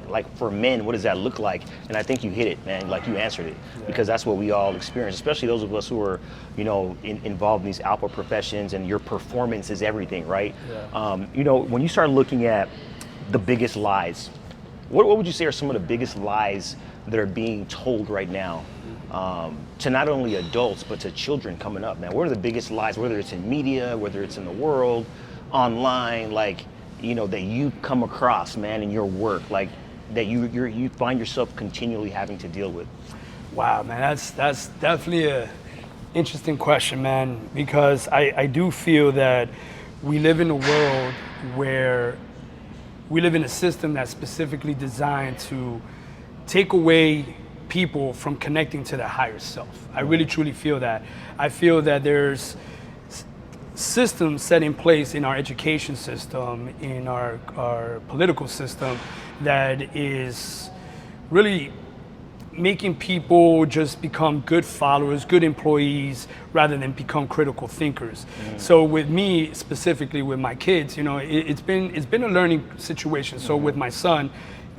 like for men, what does that look like? And I think you hit it, man. Like you answered it, because that's what we all experience, especially those of us who are, involved in these alpha professions, and your performance is everything, right? Yeah. When you start looking at the biggest lies, what would you say are some of the biggest lies that are being told right now? To not only adults, but to children coming up, man. What are the biggest lies, whether it's in media, whether it's in the world, online, that you come across, man, in your work, like that you find yourself continually having to deal with? Wow, man, that's definitely a interesting question, man, because I do feel that we live in a world where we live in a system that's specifically designed to take away people from connecting to their higher self. I really truly feel that. I feel that there's systems set in place in our education system, in our political system, that is really making people just become good followers, good employees, rather than become critical thinkers. So with me, specifically with my kids, it's been a learning situation. So with my son,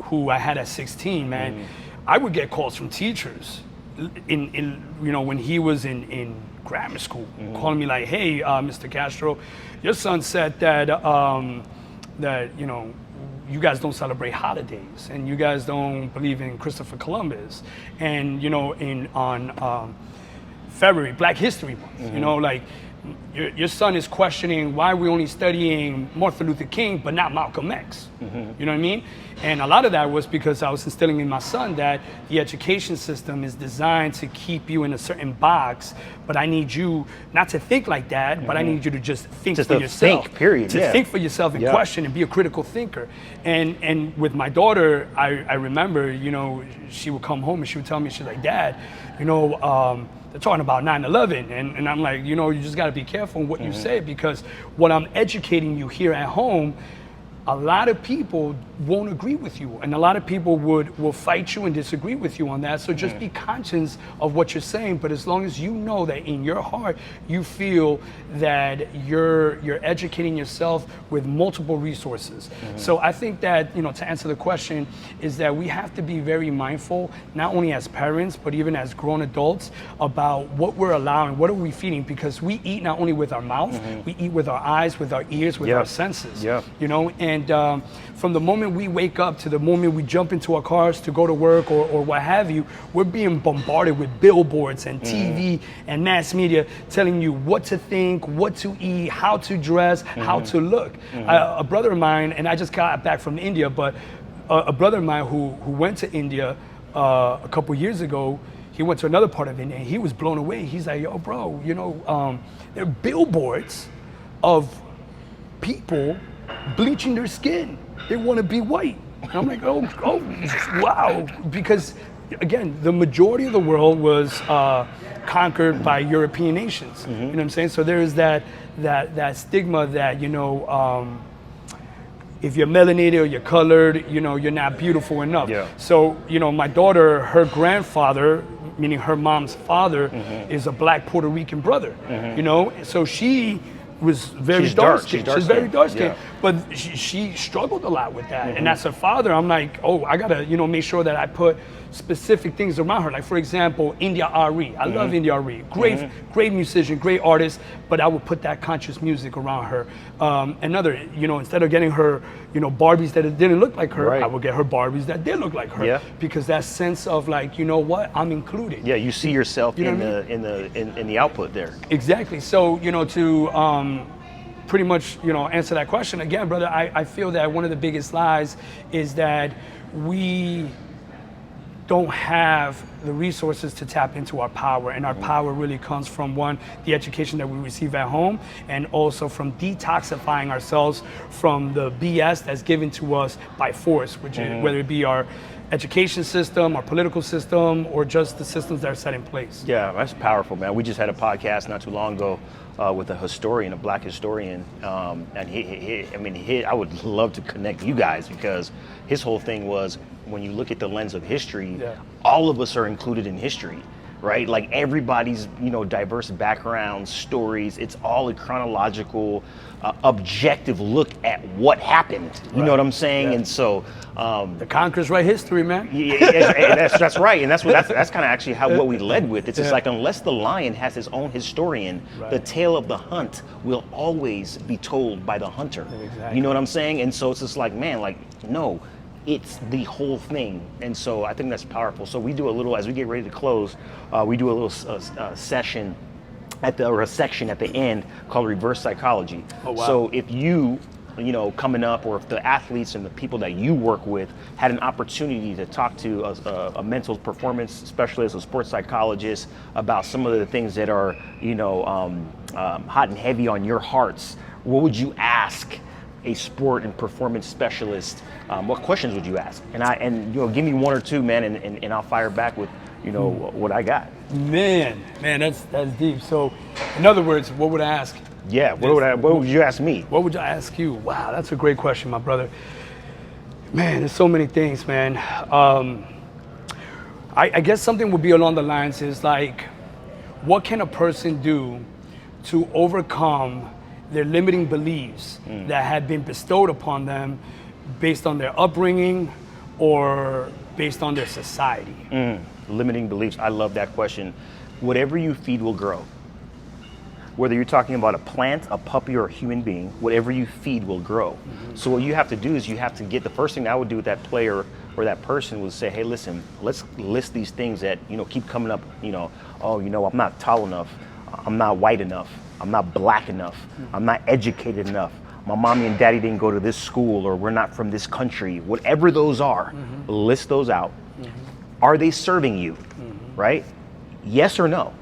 who I had at 16, man, I would get calls from teachers when he was in grammar school, calling me like, hey, Mr. Castro, your son said that you guys don't celebrate holidays, and you guys don't believe in Christopher Columbus, and on February, Black History Month, your son is questioning why we're only studying Martin Luther King but not Malcolm X. You know what I mean? And a lot of that was because I was instilling in my son that the education system is designed to keep you in a certain box, but I need you not to think like that, but I need you to just think Just for to yourself. think, period, To yeah. think for yourself and Yeah. question and be a critical thinker. And with my daughter, I remember, she would come home and she would tell me, she's like, Dad, they're talking about 9/11, and I'm like, you just got to be careful in what you say, because what I'm educating you here at home, a lot of people won't agree with you, and a lot of people will fight you and disagree with you on that. So just be conscious of what you're saying. But as long as you know that in your heart you feel that you're educating yourself with multiple resources. So I think that to answer the question is that we have to be very mindful, not only as parents but even as grown adults, about what we're allowing, what are we feeding, because we eat not only with our mouth, we eat with our eyes, with our ears, with our senses. And from the moment we wake up to the moment we jump into our cars to go to work or what have you, we're being bombarded with billboards and TV and mass media telling you what to think, what to eat, how to dress, how to look. A brother of mine, and I just got back from India, but a brother of mine who went to India a couple years ago, he went to another part of India and he was blown away. He's like, yo, bro, there are billboards of people bleaching their skin. They want to be white. And I'm like, oh, wow. Because again, the majority of the world was conquered by European nations. You know what I'm saying? So there is that stigma that, if you're melanated or you're colored, you're not beautiful enough. Yeah. So, my daughter, her grandfather, meaning her mom's father, is a black Puerto Rican brother. So she was very She's dark dark. skinned. She's She's very dark-skinned. dark skinned. Yeah. but she struggled a lot with that. And as a father, I'm like, oh, I gotta, make sure that I put specific things around her. Like, for example, India Ari. I love India Ari. Great musician, great artist, but I would put that conscious music around her. Instead of getting her, Barbies that didn't look like her, I would get her Barbies that did look like her. Yeah. Because that sense of like, you know what, I'm included. Yeah, you see yourself in the output there. Exactly. So, to pretty much, answer that question again, brother, I feel that one of the biggest lies is that we don't have the resources to tap into our power, and our power really comes from, one, the education that we receive at home, and also from detoxifying ourselves from the BS that's given to us by force, which is whether it be our education system, our political system, or just the systems that are set in place. Yeah, that's powerful, man. We just had a podcast not too long ago with a historian, a black historian, and I would love to connect you guys, because his whole thing was, when you look at the lens of history, all of us are included in history, right? Like everybody's, diverse backgrounds, stories, it's all a chronological, objective look at what happened. You know what I'm saying? And so the conquerors write history, man. Yeah, that's right, and that's kind of actually what we led with. It's just like, unless the lion has his own historian, the tale of the hunt will always be told by the hunter. Exactly. You know what I'm saying? And so it's just like, man, like, no, it's the whole thing. And so I think that's powerful. So we do a little, as we get ready to close, we do a little session or a section at the end called reverse psychology. Oh, wow. So if you coming up, or if the athletes and the people that you work with had an opportunity to talk to a mental performance specialist, a sports psychologist, about some of the things that are, hot and heavy on your hearts, what would you ask a sport and performance specialist? What questions would you ask? And give me one or two, man, and I'll fire back with, what I got. Man, that's deep. So, in other words, what would I ask? Yeah, what would you ask me? What would I ask you? Wow, that's a great question, my brother. Man, there's so many things, man. I guess something would be along the lines is like, what can a person do to overcome their limiting beliefs that had been bestowed upon them based on their upbringing or based on their society? Limiting beliefs. I love that question. Whatever you feed will grow. Whether you're talking about a plant, a puppy, or a human being, whatever you feed will grow. So what you have to do is you have to get, the first thing I would do with that player or that person was say, hey, listen, let's list these things that, keep coming up, I'm not tall enough, I'm not white enough, I'm not black enough, I'm not educated enough, my mommy and daddy didn't go to this school, or we're not from this country. Whatever those are, list those out. Are they serving you, right? Yes or no?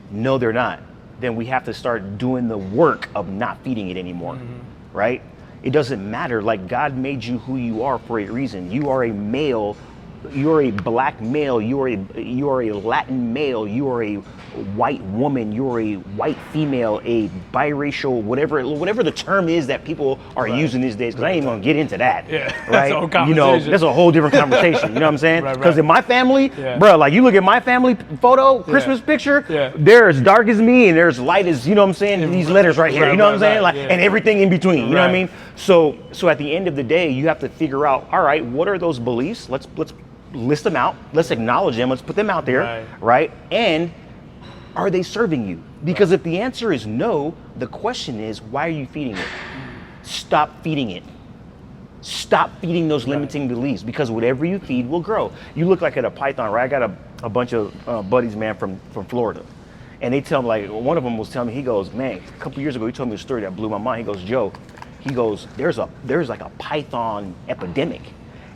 No, they're not. Then we have to start doing the work of not feeding it anymore, right? It doesn't matter. Like, God made you who you are for a reason. You are a male. You are a black male. You are a Latin male. You are a white woman. You are a white female. A biracial, whatever the term is that people are using these days. Because I ain't even gonna get into that. Right? That's a whole conversation. That's a whole different conversation. You know what I'm saying? Because in my family, bro, like, you look at my family photo, Christmas picture, they're as dark as me and they're as light as, you know what I'm saying? These letters right here. You know what I'm saying? Like, and everything in between. You know what I mean? So at the end of the day, you have to figure out, all right, what are those beliefs? Let's list them out. Let's acknowledge them. Let's put them out there, right? And are they serving you? Because if the answer is no, the question is, why are you feeding it? Stop feeding it. Stop feeding those limiting beliefs, because whatever you feed will grow. You look like at a python, right? I got a bunch of buddies, man, from Florida. And they tell me, like, one of them was telling me, he goes, man, a couple years ago, he told me a story that blew my mind. He goes, Joe, there's like a python epidemic.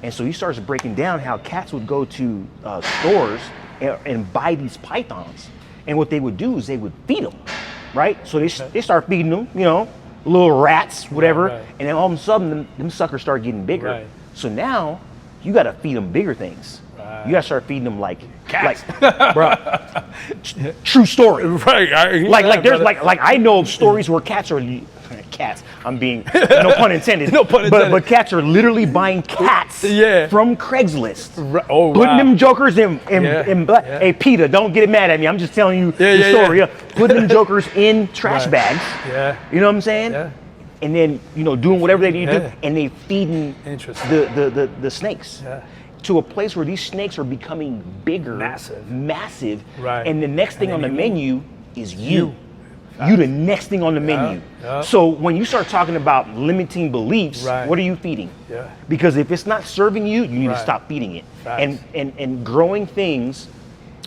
And so he starts breaking down how cats would go to stores and buy these pythons. And what they would do is they would feed them, right? So they start feeding them, little rats, whatever. And then all of a sudden, them suckers start getting bigger. So now you got to feed them bigger things. You got to start feeding them like cats, bro. True story. Like I know of stories where cats. I'm being no pun intended. But cats are literally buying cats from Craigslist. Putting them jokers in black. Hey, Peter, don't get mad at me. I'm just telling you the story. Putting them jokers in trash bags. You know what I'm saying? and then doing whatever they need to do, Yeah. and they feeding Interesting. the snakes. Yeah. To a place where these snakes are becoming bigger, massive, Right. and the next thing And on the then menu is you. You the next thing on the menu. yeah. So when you start talking about limiting beliefs, Right. what are you feeding? Yeah. Because if it's not serving you, you need to Right. stop feeding it. Facts. And growing things,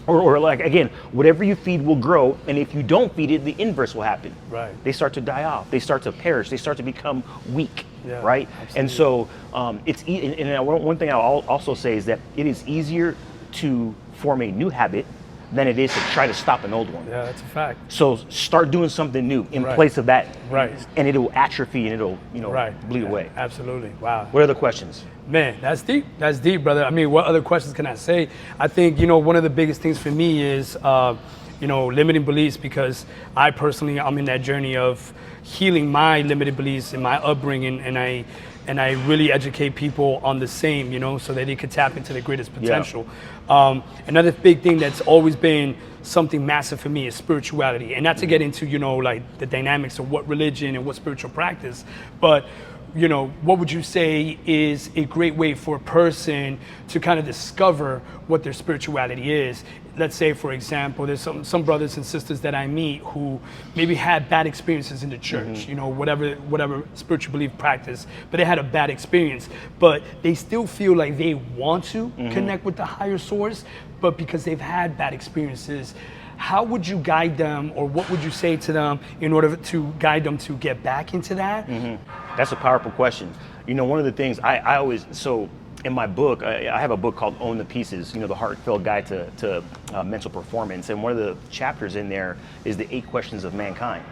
or like again, whatever you feed will grow, and if you don't feed it, the inverse will happen. Right. They start to die off. They start to perish. They start to become weak. Yeah, Right. absolutely. And so one thing I'll also say is that it is easier to form a new habit than it is to try to stop an old one. Yeah, that's a fact. So start doing something new in Right. place of that. Right. And it'll atrophy and it'll, Right. bleed Yeah, away. Absolutely. Wow. What other questions? Man, that's deep. That's deep, brother. I mean, what other questions can I say? I think, one of the biggest things for me is, limiting beliefs, because I personally, I'm in that journey of healing my limited beliefs in my upbringing, and I really educate people on the same, so that they could tap into their greatest potential. Another big thing that's always been something massive for me is spirituality, and not to get into, like the dynamics of what religion and what spiritual practice, but what would you say is a great way for a person to kind of discover what their spirituality is? Let's say, for example, there's some brothers and sisters that I meet who maybe had bad experiences in the church, whatever spiritual belief practice, but they had a bad experience, but they still feel like they want to connect with the higher source, but because they've had bad experiences, how would you guide them, or what would you say to them in order to guide them to get back into that? That's a powerful question. One of the things I always, so in my book, I have a book called Own the Pieces, the heartfelt guide to mental performance. And one of the chapters in there is the 8 questions of mankind,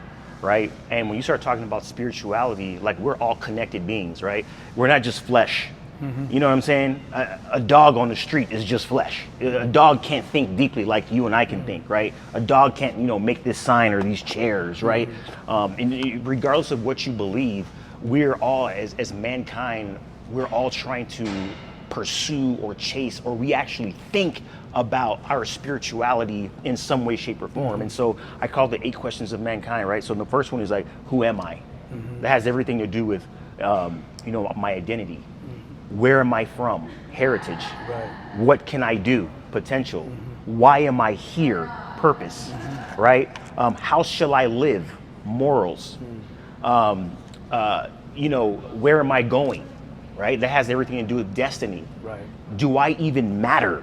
right? And when you start talking about spirituality, like we're all connected beings, right? We're not just flesh. You know what I'm saying? A dog on the street is just flesh. A dog can't think deeply like you and I can think, right? A dog can't, make this sign or these chairs, right? And regardless of what you believe, we're all, as mankind, we're all trying to pursue or chase, or we actually think about our spirituality in some way, shape, or form. And so I call the 8 questions of mankind, right? So the first one is like, who am I? That has everything to do with, my identity. Where am I from? Heritage. Right. What can I do? Potential. Why am I here? Purpose. Right? How shall I live? Morals. Where am I going? Right? That has everything to do with destiny. Right. Do I even matter?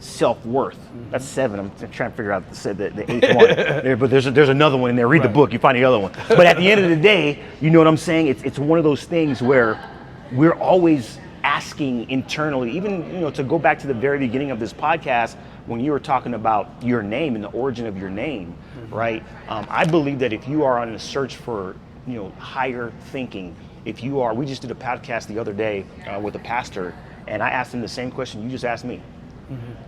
Self-worth. That's 7. I'm trying to figure out the 8th one. There, but there's another one in there. Read the book, you find the other one. But at the end of the day, you know what I'm saying? It's one of those things where we're always asking internally, even to go back to the very beginning of this podcast when you were talking about your name and the origin of your name, right? I believe that if you are on a search for higher thinking, we just did a podcast the other day with a pastor, and I asked him the same question you just asked me.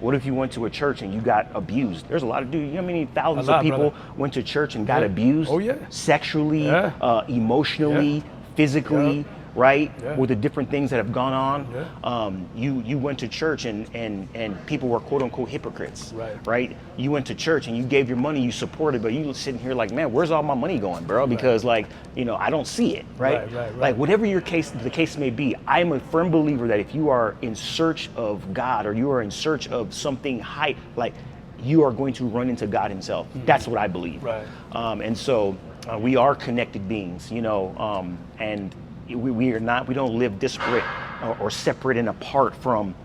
What if you went to a church and you got abused? There's a lot of dudes. You know how many thousands of people went to church and got abused? Oh, yeah. Sexually, emotionally, physically. Right? Yeah. With the different things that have gone on. Yeah. You went to church and people were quote unquote hypocrites. Right? You went to church and you gave your money, you supported, but you sitting here like, man, where's all my money going, bro? Because I don't see it, right? Like whatever the case may be, I am a firm believer that if you are in search of God, or you are in search of something high, like you are going to run into God himself. That's what I believe. Right. And so we are connected beings, and we don't live disparate or separate and apart from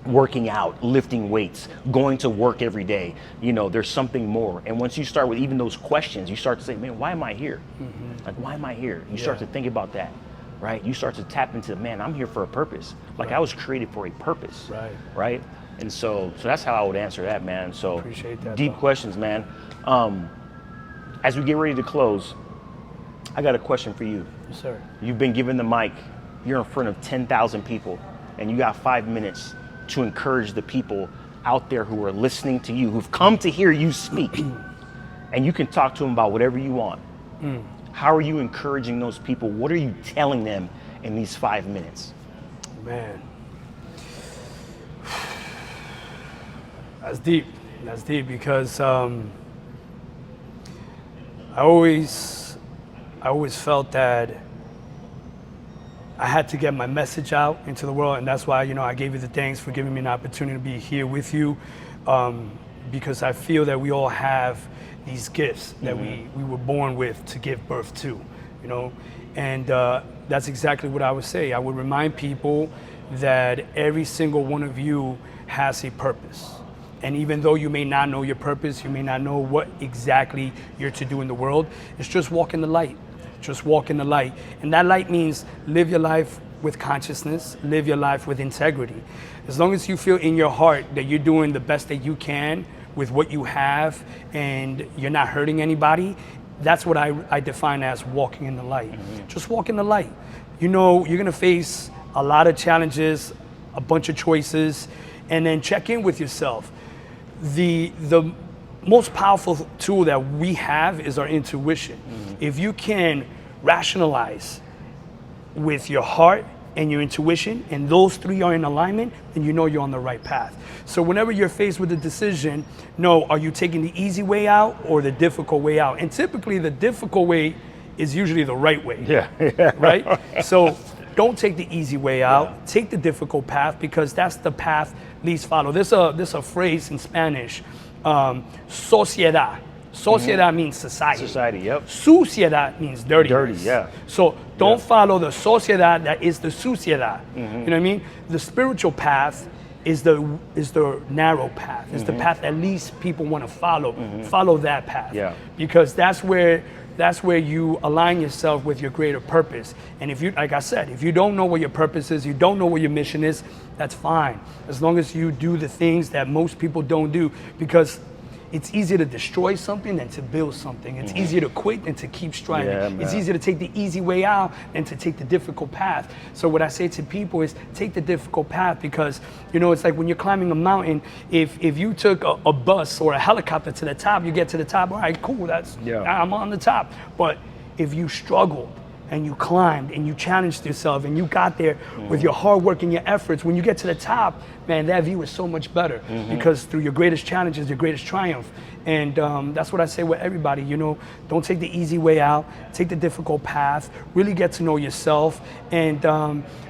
working out, lifting weights, going to work every day. There's something more. And once you start with even those questions, you start to say, man, why am I here? Like, why am I here? You start to think about that, right? You start to tap into, man, I'm here for a purpose. Like I was created for a purpose, right? And so that's how I would answer that, man. So appreciate that, deep questions, man. As we get ready to close, I got a question for you. Yes, sir. You've been given the mic. You're in front of 10,000 people, and you got 5 minutes to encourage the people out there who are listening to you, who've come to hear you speak. And you can talk to them about whatever you want. How are you encouraging those people? What are you telling them in these 5 minutes? Man. That's deep. That's deep because I I always felt that I had to get my message out into the world, and that's why, I gave you the thanks for giving me an opportunity to be here with you, because I feel that we all have these gifts that we were born with to give birth to, and that's exactly what I would say. I would remind people that every single one of you has a purpose. And even though you may not know your purpose, you may not know what exactly you're to do in the world, it's just walk in the light. Just walk in the light. And that light means live your life with consciousness, live your life with integrity. As long as you feel in your heart that you're doing the best that you can with what you have and you're not hurting anybody, that's what I define as walking in the light. Just walk in the light. You're gonna face a lot of challenges, a bunch of choices, and then check in with yourself. The most powerful tool that we have is our intuition. If you can rationalize with your heart and your intuition, and those three are in alignment, then you're on the right path. So whenever you're faced with a decision, are you taking the easy way out or the difficult way out? And typically the difficult way is usually the right way. Yeah. Right? So don't take the easy way out. Take the difficult path, because that's the path least follow. There's a phrase in Spanish, sociedad. Sociedad means society. Society, yep. Suciedad means dirtiness. Dirty, yeah. So don't follow the sociedad that is the suciedad. You know what I mean? The spiritual path is the narrow path. It's the path that least people want to follow. Follow that path. Yeah. Because that's where you align yourself with your greater purpose. And if you, like I said, if you don't know what your purpose is, you don't know what your mission is, that's fine. As long as you do the things that most people don't do, because it's easier to destroy something than to build something. It's easier to quit than to keep striving. Yeah, it's easier to take the easy way out than to take the difficult path. So what I say to people is take the difficult path, because it's like when you're climbing a mountain, if you took a bus or a helicopter to the top, you get to the top, all right, cool, I'm on the top. But if you struggled and you climbed and you challenged yourself and you got there with your hard work and your efforts, when you get to the top, man, that view is so much better, because through your greatest challenges, your greatest triumph. And that's what I say with everybody, don't take the easy way out, take the difficult path, really get to know yourself. And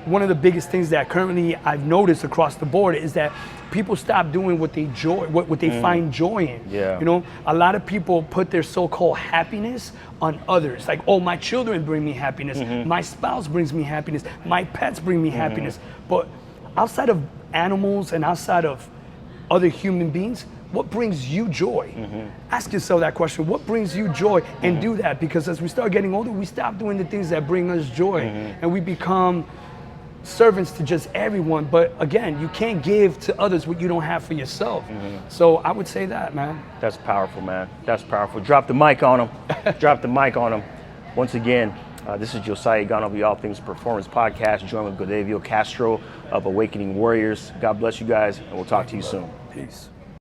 one of the biggest things that currently I've noticed across the board is that people stop doing what they find joy in. Yeah. A lot of people put their so-called happiness on others. Like, oh, my children bring me happiness, my spouse brings me happiness, my pets bring me happiness. But outside of animals and outside of other human beings, what brings you joy? Ask yourself that question. What brings you joy? And do that, because as we start getting older, we stop doing the things that bring us joy, and we become servants to just everyone. But again, you can't give to others what you don't have for yourself. So I would say that, man. That's powerful, man. That's powerful. Drop the mic on him. Drop the mic on him. Once again, this is Josiah Gano of the All Things Performance Podcast, joined with Godeyvio Castro of Awakening Warriors. God bless you guys, and we'll talk to you soon. Peace.